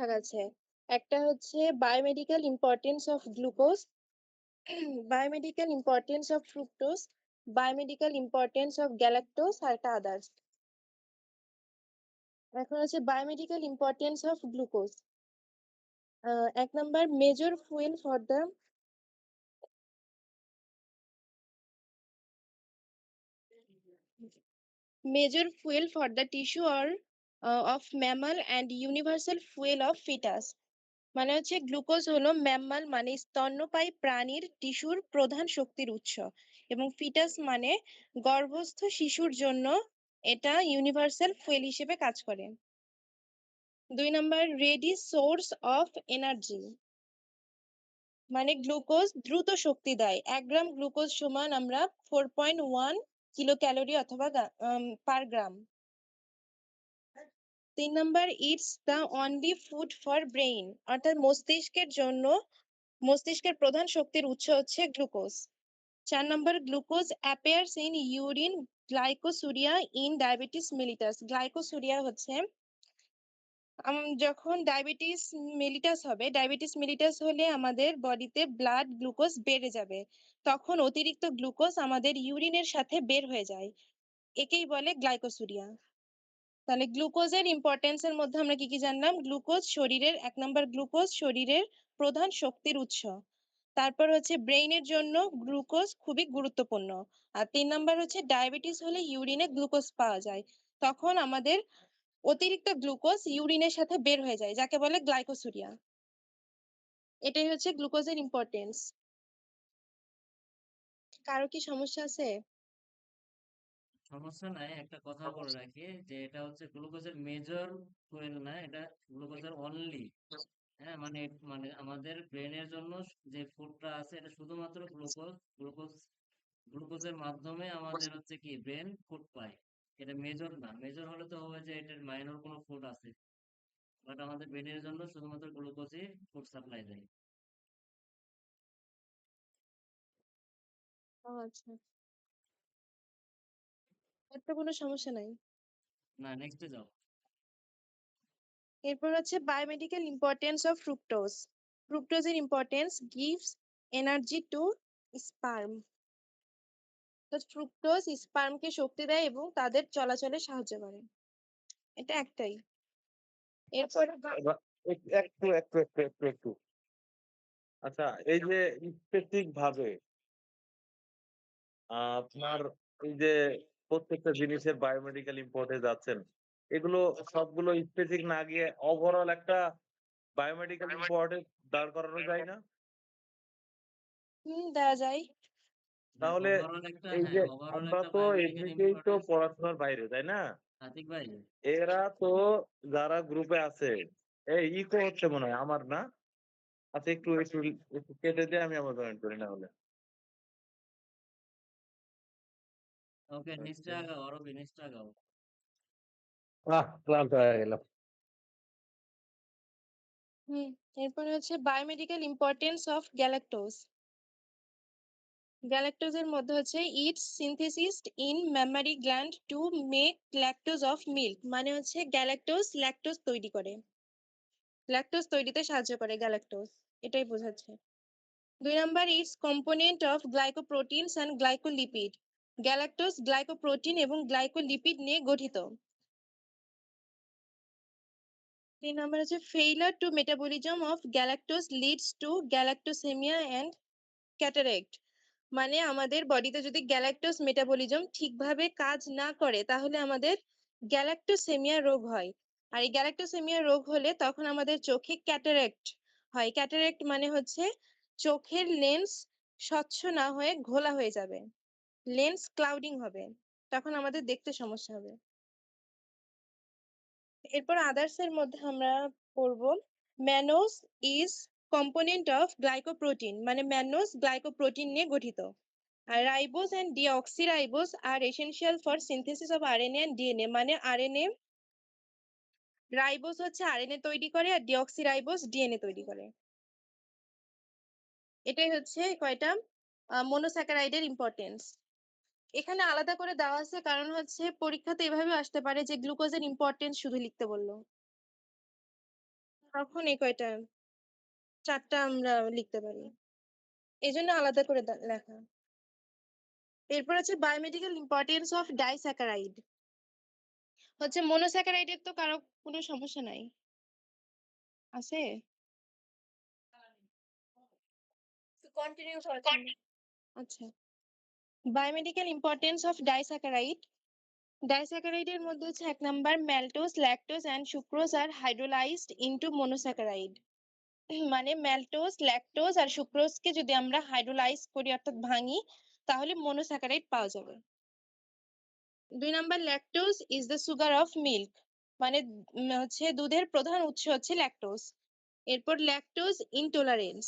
ভাগ আছে। একটা হচ্ছে biomedical importance of glucose, biomedical importance of fructose, biomedical importance of galactose আর একটা আদার্স। এখন হচ্ছে biomedical importance of glucose. 1 number major fuel for the tissue or of mammal and universal fuel of foetus. মানে হচ্ছে glucose হলো ম্যাম্মাল মানে স্তন্যপায়ী প্রাণীর টিস্যুর প্রধান শক্তির উৎস, এবং ফিটাস মানে গর্ভস্থ শিশুর জন্য এটা ইউনিভার্সাল ফুয়েল হিসেবে কাজ করে। 2 number ready source of energy, মানে গ্লুকোজ দ্রুত শক্তি দেয়। 1 গ্রাম গ্লুকোজ সমান আমরা 4.1 কিলো ক্যালোরি অথবা পার গ্রাম। 3 number it's the only food for brain, অর্থাৎ মস্তিষ্কের প্রধান শক্তির উৎস হচ্ছে glucose. 4 number glucose appears in urine glycosuria in diabetes mellitus. Glycosuria হচ্ছে যখন ডায়াবেটিস মেলিটাস হলে আমাদের বডিতে ব্লাড গ্লুকোজ বেড়ে যাবে, তখন অতিরিক্ত গ্লুকোজ আমাদের ইউরিনের সাথে বের হয়ে যায়, একেই বলে গ্লাইকোসুরিয়া। তাহলে গ্লুকোজের ইম্পর্টেন্স এর মধ্যে আমরা কি কি জানলাম? গ্লুকোজ শরীরের 1 নাম্বার গ্লুকোজ শরীরের প্রধান শক্তির উৎস। তারপর হচ্ছে ব্রেইনের জন্য গ্লুকোজ খুবই গুরুত্বপূর্ণ। আর 3 নাম্বার হচ্ছে ডায়াবেটিস হলে ইউরিনে গ্লুকোজ পাওয়া যায়, তখন আমাদের অতিরিক্ত গ্লুকোজ ইউরিনের সাথে বের হয়ে যায়, যাকে বলে গ্লাইকোসুরিয়া। এটাই হচ্ছে গ্লুকোজের ইম্পর্টেন্স। কারো কি সমস্যা আছে? সমস্যা নাই, একটা কথা বলে রাখি যে এটা হচ্ছে গ্লুকোজের মেজর ফুয়েল না, এটা গ্লুকোজের অনলি। হ্যাঁ, মানে মানে আমাদের ব্রেনের জন্য যে ফুডটা আছে এটা শুধুমাত্র গ্লুকোজের মাধ্যমে আমাদের হচ্ছে কি ব্রেন ফুড পায়। এটা মেজর না, মেজর হলে তো হবে যে এটার মাইনর কোনো ফুড আছে, বাট আমাদের ব্রেনের জন্য শুধুমাত্র গ্লুকোজই ফুড সাপ্লাই দেয়। ও আচ্ছা, এর তো কোনো সমস্যা নাই। না, নেক্সটে যাও। এরপর হচ্ছে বায়োমেডিক্যাল ইম্পর্টেন্স অফ ফ্রুক্টোজ। ফ্রুক্টোজের importance gives energy to sperm. Fructose স্পার্মকে শক্তি দেয় এবং তাদের চলাচলে সাহায্য করে। এটা একটাই। এরপর একটু আচ্ছা, এই যে স্পেসিফিক ভাবে আপনার এই যে প্রত্যেকটা জিনিসের বায়োমেডিক্যাল ইম্পর্টেন্স আছেন, এগুলো সবগুলো স্পেসিফিক না গিয়ে ওভারঅল একটা বায়োমেডিক্যাল ইম্পর্টেন্স দাঁড় করানো যায় না? দেওয়া যায়। তাহলে ওভারঅল একটা, এই হ্যাঁ, যে ওভারঅল আমরা একটা তো বায়োমেডিকেল এমনিতেই তো ইম্পর্টেন্স। পড়াশোনার বাইরে, তাই না? আতিক ভাই, এরা তো যারা গ্রুপে আছে, এই ইকো হচ্ছে মনে হয় আমার না? আচ্ছা, একটু একটু একটু কেটে দিয়ে আমি আবার জয়েন করি না হলে। ওকে, নেক্সটে আগাও, আরো নেক্সটে আগাও। ক্লান্ত হয়ে গেলাম। এরপরে হচ্ছে বায়োমেডিক্যাল ইম্পর্টেন্স অফ গ্যালাক্টোজ। গ্যালাক্টোজের মধ্যে হচ্ছে it's synthesis in Memari gland to make lactose of milk. মানে হচ্ছে গ্যালাক্টোজ ল্যাকটোজ তৈরি করে, ল্যাকটোজ তৈরিতে সাহায্য করে গ্যালাক্টোজ, এটাই বোঝাচ্ছে। 2 number its component of glycoproteins and glycolipid. Galactose glycoprotein এবং গ্লাইকোলিপিড নিয়ে গঠিত। 3 নাম্বার হচ্ছে failure to metabolism of galactose leads to galactosaemia and cataract. মানে আমাদের বডিতে যদি গ্যালাক্টোজ মেটাবলিজম ঠিকভাবে কাজ না করে তাহলে আমাদের গ্যালাক্টোসেমিয়া রোগ হয়। আর এই গ্যালাক্টোসেমিয়া রোগ হলে তখন আমাদের চোখে ক্যাটারেক্ট হয়। ক্যাটারেক্ট মানে হচ্ছে চোখের লেন্স স্বচ্ছ না হয়ে ঘোলা হয়ে যাবে, লেন্স ক্লাউডিং হবে, তখন আমাদের দেখতে সমস্যা হবে। এরপর আদার্স এর মধ্যে আমরা পড়ব mannose is component of glycoprotein. মানে ম্যানোজ গ্লাইকোপ্রোটিন নিয়ে গঠিত। আর ribose and deoxyribose are essential for synthesis of RNA and DNA. মানে আরএনএ, রাইবোজ হচ্ছে আরএনএ তৈরি করে আর ডিঅক্সিরাইবোজ ডিএনএ তৈরি করে। এটাই হচ্ছে কয়টা মনোস্যাকারাইডের ইম্পর্টেন্স। এখানে আলাদা করে দেওয়া আছে কারণ হচ্ছে পরীক্ষাতে এভাবে আসতে পারে যে গ্লুকোজের ইম্পর্টেন্স শুধু লিখতে বললো। তখন এই কয়টা ৪ টা আমরা লিখতে পারি। এজন্য আলাদা করে লেখা। এরপর আছে বায়োমেডিক্যাল ইম্পর্টেন্স অফ ডাইস্যাকারাইড। হচ্ছে মনোস্যাকারাইডের তো কারো কোনো সমস্যা নাই। আছে? কন্টিনিউ আচ্ছা। Biomedical importance of disaccharide. ডাইস্যাকারাইডের মধ্যে হচ্ছে ১ number maltose, lactose and sucrose are hydrolysed into monosaccharide. মানে ম্যালটোজ, ল্যাকটোজ আর সুক্রোজকে যদি আমরা হাইড্রোলাইজ করি অর্থাৎ ভাঙি তাহলে মনোস্যাকারাইড পাওয়া যাবে। ২ number lactose is the sugar of milk. মানে হচ্ছে দুধের প্রধান উৎস হচ্ছে ল্যাকটোজ। এরপর ল্যাকটোজ ইনটলারেন্স।